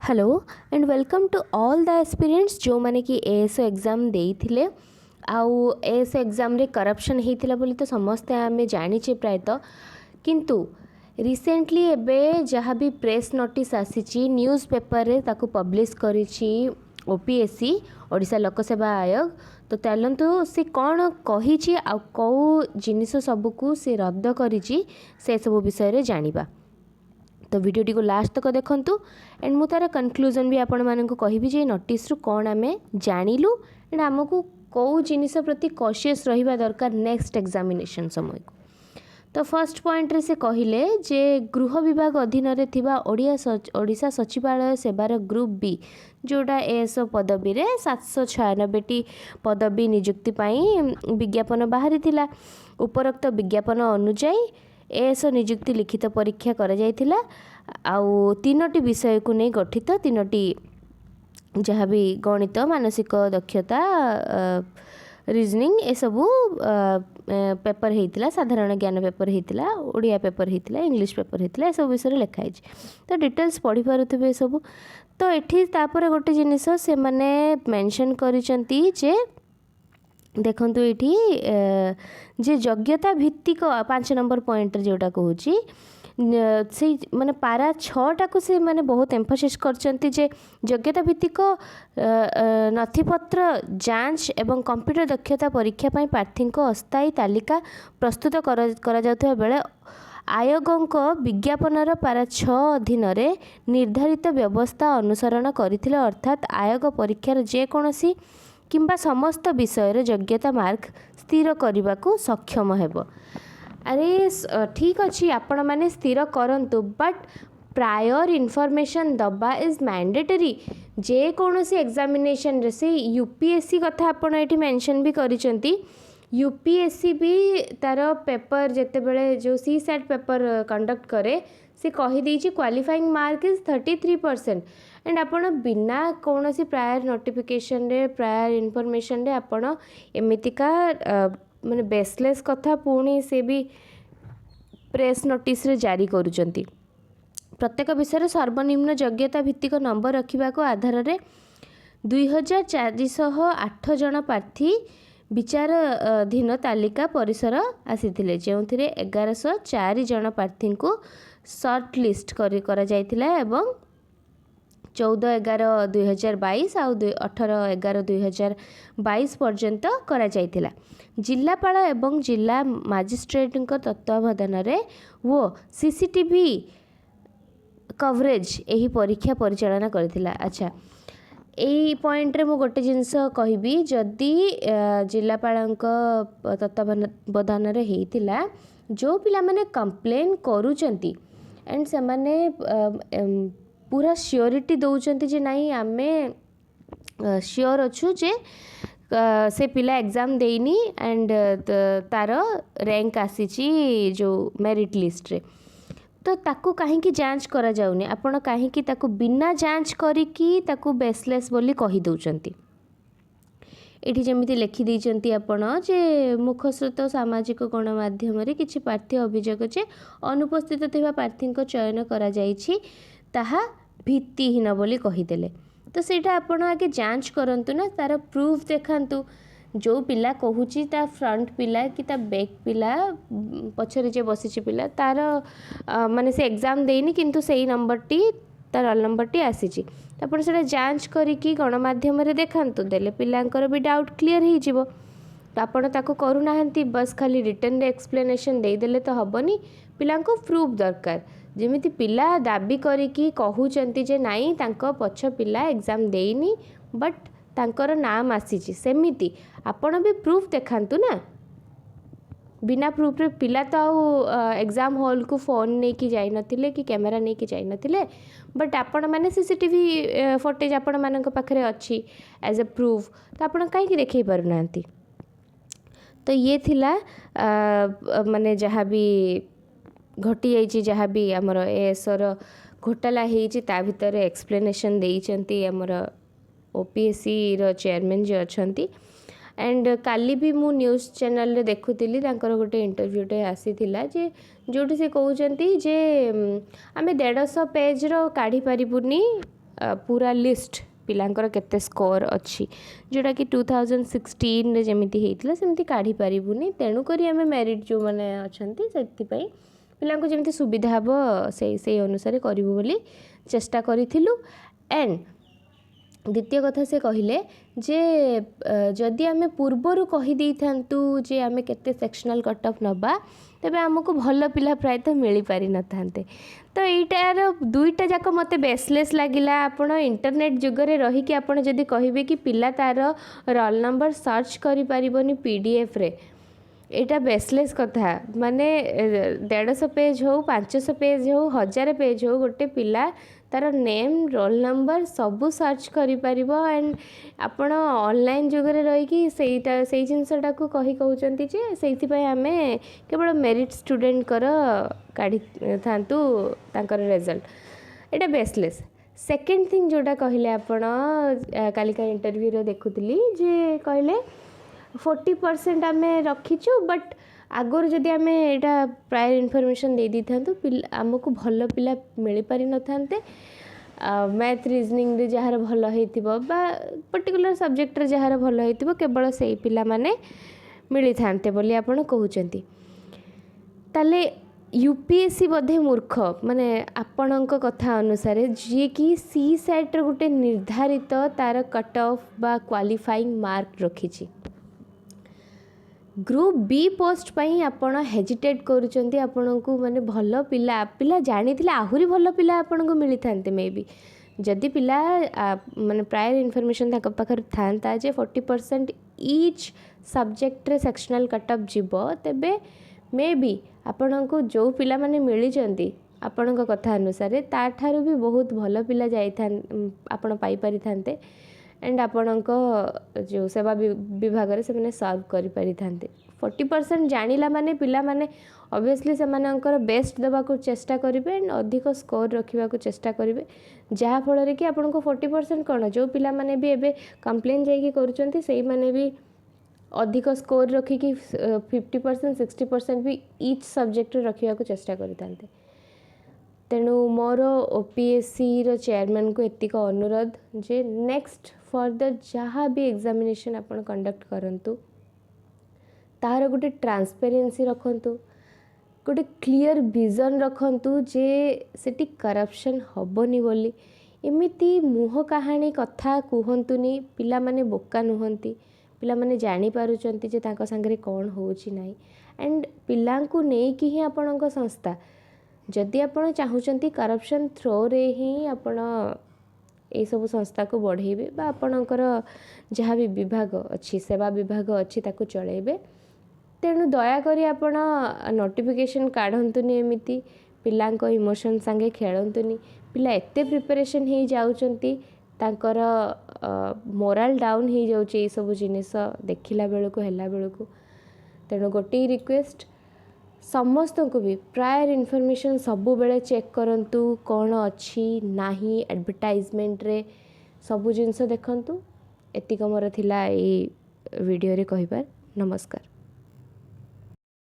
Hello and welcome to all the aspirants जो माने कि एएसओ एग्जाम देइथिले आउ एएसओ एग्जाम रे करप्शन हेइथिला बोली तो समस्ते आमे जानिचे प्रायतः किंतु रिसेंटली एबे जहाँ भी प्रेस नोटिस आसीची न्यूज़ पेपर रे ताकू पब्लिश करिची ओपीएससी ओडिशा लोकसेवा आयोग तो चलतु से कौन कही आ कौ जिनिस सबको से रद्द करिची से सब विषय रे जानिबा। तो वीडियोटी को लास्ट तक देखंतु एंड मु तार कनक्लूजन भी आपण मानक कहबी जे नोटिस रु कौन आमे जानिलु एंड आमको कौ जिनिस प्रति कॉशियस रहिबा दरकार नेक्स्ट एग्जामिनेशन समय को। तो फर्स्ट पॉइंट रे से कहिले जे गृह विभाग अधीन रे थिबा ओडिशा सचिवालय सेवार ग्रुप बी जोड़ा एएसओ पदवी रे 796टी पदवी नियुक्ति पाई विज्ञापन बाहरी थिला। उपरोक्त विज्ञापन अनुଯାयी एएसओ नियुक्ति लिखित परीक्षा करा जायथिला आउ तीनोटी विषय को नहीं गठित तीनोटी जहाँ भी गणित मानसिक दक्षता रीजनिंग ए सबू पेपर होता साधारण ज्ञान पेपर होता ओडिया पेपर होता इंग्लिश पेपर होता सब विषय लिखाई तो डिटेल्स पढ़ी पारे सब। तो ये गोटे जिनिस से मैंने मेंशन करिसेंती जे देखंतु एठी जे योग्यता भित्तिक 5 नंबर पॉइंट जोटा कहूँ से माने पारा 6टा को से माने बहुत एम्फोसिस करचंती जे योग्यता भित्तिक नथिपत्र जांच एवं कंप्यूटर दक्षता परीक्षा पाई प्रार्थी को अस्थायी तालिका प्रस्तुत करा जाउथबा बेले आयोगक विज्ञापनर पारा 6 अधीन निर्धारित व्यवस्था अनुसरण करथिले अर्थात आयोग परीक्षार जेकोसी किंबा समस्त विषय योग्यता मार्क स्थिर करने को सक्षम हेब। अरे ठीक अच्छी आपण मैंने स्थिर करंतु बट प्रायर इनफॉरमेशन दबा इज मैंडेटरी जेकोसी एग्जामिनेशन रे से यूपीएससी कथा आपण एठी मेंशन भी करिसेंती यूपीएससी भी तार पेपर जेते बेले जो सी सेट पेपर कंडक्ट करे से कही देछि क्वालिफाइंग मार्क इज 33% एंड आपण बिना कौन सी प्रायर नोटिफिकेशन रे प्रायर इनफॉरमेशन रे आपण एमितिका माने बेसलेस कथा पुणी से भी प्रेस नोटिस रे जारी करूचंती। प्रत्येक विषय सर्वनिम्न योग्यता भित्तिक नंबर रखा को आधार रे 2408 जन प्रार्थी विचाराधीन तालिका परिसर आसीथिले जो 1104 जन प्रार्थी को सर्ट लिस्ट करा जायथिला एवं 14/11/2022 आउ 18/11/2022 पर्यंत करा जायथिला। जिलापाल एवं जिला मजिस्ट्रेट तत्वावधान रे वो सीसीटीवी कवरेज यही परीक्षा परिचालना करथिला। अच्छा यही पॉइंट रे मु गोटे जिनस कहबी जदि जिलापाल तत्वावधान रे हेतिला जो पिला माने कंप्लेन करूचंती एंड से माने पूरा श्योरिटी दौरान जे नाई आमे श्योर अच्छु जे से पिला एग्जाम देनी एंड तार रैंक आसीची जो मेरिट लिस्ट रे तो ताकू कहीं जांच करा जाउनी आपण कहीं ताकू बिना जांच करिकी ताकू बेसलेस बोली कही दउचंती। एठी जेमिति लिखि दैचंती आपण जे मुखस्रोत सामाजिक गणमाध्यम रे किछि प्रार्थी अभियोग जे अनुपस्थित थिबा प्रार्थी को चयन करा जाइछि ताहा भित्तिहीन बोली कहीदेले तो सेटा आपण आगे जांच करंतु ना तार प्रूफ देखांतु जो पिला कहूची ता फ्रंट पिला कि ता बैक पिला पछरे जे बसिछि पिला तार माने से एग्जाम देनी किंतु सेही नंबर टी तार रोल नंबर टी आसीछि आपण सेटा जांच करिकि गणमाध्यम रे देखांतु देले पिलांकर भी डाउट क्लियर हो जिवो। तो आपण ताको करू नाहंती बस खाली रिटन रे एक्सप्लेनेशन दे देले तो हबनी पिलांको प्रूफ दरकार जेमिति पिला दाबी करिकि कहूचंती जे नाई तांको पछ पिला एग्जाम देइनी बट तांकर नाम आसीछि सेमिति आपण भी प्रूफ देखांतु ना बिना प्रूफ रे पिला तो एग्जाम हॉल को फोन नहीं कि जाई नथिले कि कैमरा नहीं कि जाई नथिले बट आपण माने सीसीटीवी फुटेज आपण मानक पाखरे अछि एज अ प्रूफ तो आपण काहे कि देखै पारु नांती। तो ये थिला माने जहाँ भी घटी जाइए जहाँ भी आमर एएसओर घोटाला होती ता भितर एक्सप्लेनेशन देइचंती आमर ओपीएससी रो चेयरमैन जो अच्छी एंड काली भी मु न्यूज़ चैनल रे देखुतिली तांकर गोटे इंटरव्यूटे आसीथिला जे जोटी से कहउचंती जे आमे 150 पेज रो काढ़ी परिबुनी पूरा लिस्ट पिलांकर केते स्कोर अच्छी जोटा कि 2016 रे जमिति हेइतिला सेमति काढी परिबुनी तेणु करी आमे मेरिट जो माने अछंती सेति पई पिलांको जेमति सुविधा हबो से अनुसार करिवो बोली चेष्टा करिथिलु। एंड द्वितीय कथा से कहले जे जदि आमे पूर्वरु कहि देई थांतु जे आमे केते सेक्शनल कट ऑफ नबा तेबे हमको भल पिला प्रायतः मिली पारि न थांते। तो एटार दुईटा जाक मते बेसलेस लागिला। आपण इंटरनेट जुगरे रही कि आपण जदि कहिबे कि पिला तार रोल नंबर सर्च करि परिबोनी पीडीएफ रे एटा बेसलेस कथा। माने 150 पेज हो 500 पेज हो 1000 पेज हो गोटे पिला तार नेम रोल नंबर सबू सर्च करि परिबो। एंड आपण ऑनलाइन जुगरे रही कि सेईटा सेई जिंसटा को कहि कहउचंती जे सेइथि पय हमें केवल मेरिट स्टूडेंट कर काढी थांतु तांकर रिजल्ट एटा बेसलेस। सेकेंड थिंग जोटा कहले आपण कालिका इंटरव्यू रे देखुतली जे कहले 40% आमे रखीचु बट आगुरी जदि आमे एटा प्रायर इनफॉरमेशन दे दी थांतु पिला हमको भल पिला मिली पारि न थांते। मैथ रीजनिंग रे जहार भल हेतिबो बा पर्टिकुलर सब्जेक्ट रे जहार भल हेतिबो केवल सेई पिला माने मिली थांते बोली आपण कहउचंती। ताले यूपीएससी बधे मूर्ख माने आपणक कथा अनुसार जे कि सी सेट रे गुटे निर्धारित तार कट ऑफ बा क्वालिफाइंग मार्क रखिछि ग्रुप बी पोस्ट पाई आपण हेजिटेट करूचंती आपण को माने भल पिला पिला जानी थिले आहुरी भल पिला आपण को मिली थांते मे बी जदि पिला माने प्रायर इनफॉरमेशन ताक पाखर थांता जे 40% ईच सब्जेक्ट रे सेक्शनल कट ऑफ जीवो तेबे मे बी आपण को जो पिला माने मिली जंती आपण को कथा अनुसार ता ठारू भी बहुत भल पिला जाई थान आपण पाई पारि थांते। एंड आपण जो सेवा विभाग रे से माने सर्व करि पारि थांते। 40% जानिला माने पिला माने ऑब्वियसली से मानकर बेस्ट देबा को चेष्टा करिवे एंड अधिक स्कोर रखिबा को चेष्टा करिवे जहा फल रे कि आपण को 40% कोन जो पिला माने भी एबे कंप्लेन जाई कि करूचंती सेही माने भी अधिक स्कोर रखी कि 50% 60% भी ईच सब्जेक्ट रखिबा को चेष्टा करितांते। तेणु मोर ओपीएससी रो चेयरमैन को एतिक अनुरोध जे नेक्स्ट फर्दर जहाँ भी एग्जामिनेशन आपण कंडक्ट करंतु तार गोटे ट्रांसपेरेंसी रखंतु गोटे क्लियर विजन रखंतु जे सेटी करप्शन हबनी बोली एमिति मुह कहानी कथा कुहंतुनी पिला माने बोका नुहंती पिला माने जानी पारुचंती जे तांका संगरे कोन होउची नाही। एंड पिलांकु नेई कि ही आपणक संस्था जदि आपण चाहूचंती करप्शन थ्रो रे ही आपण ए सब संस्था को बढ़ेबे बा आपणकर जहाँ भी विभाग अच्छी सेवा विभाग अच्छी ताको चलेबे तेणु दया करी आपण नोटिफिकेशन काढंतुनी एमिति पिलांको इमोशन संगे खेलंतुनी पिला एते प्रिपरेशन ही जाउचंती तांकर मोराल डाउन ही जाउची ए सब जिनिस देखिला बेलको हैला बेलको। तेणु गोटे रिक्वेस्ट समस्त को भी प्रायर इनफॉरमेशन सबु बेले चेक करंतु कौन अच्छी नाही एडवर्टाइजमेंट रे सबु जिनस देखंतु। एतिक मोर थिला ए वीडियो रे कहिबार। नमस्कार।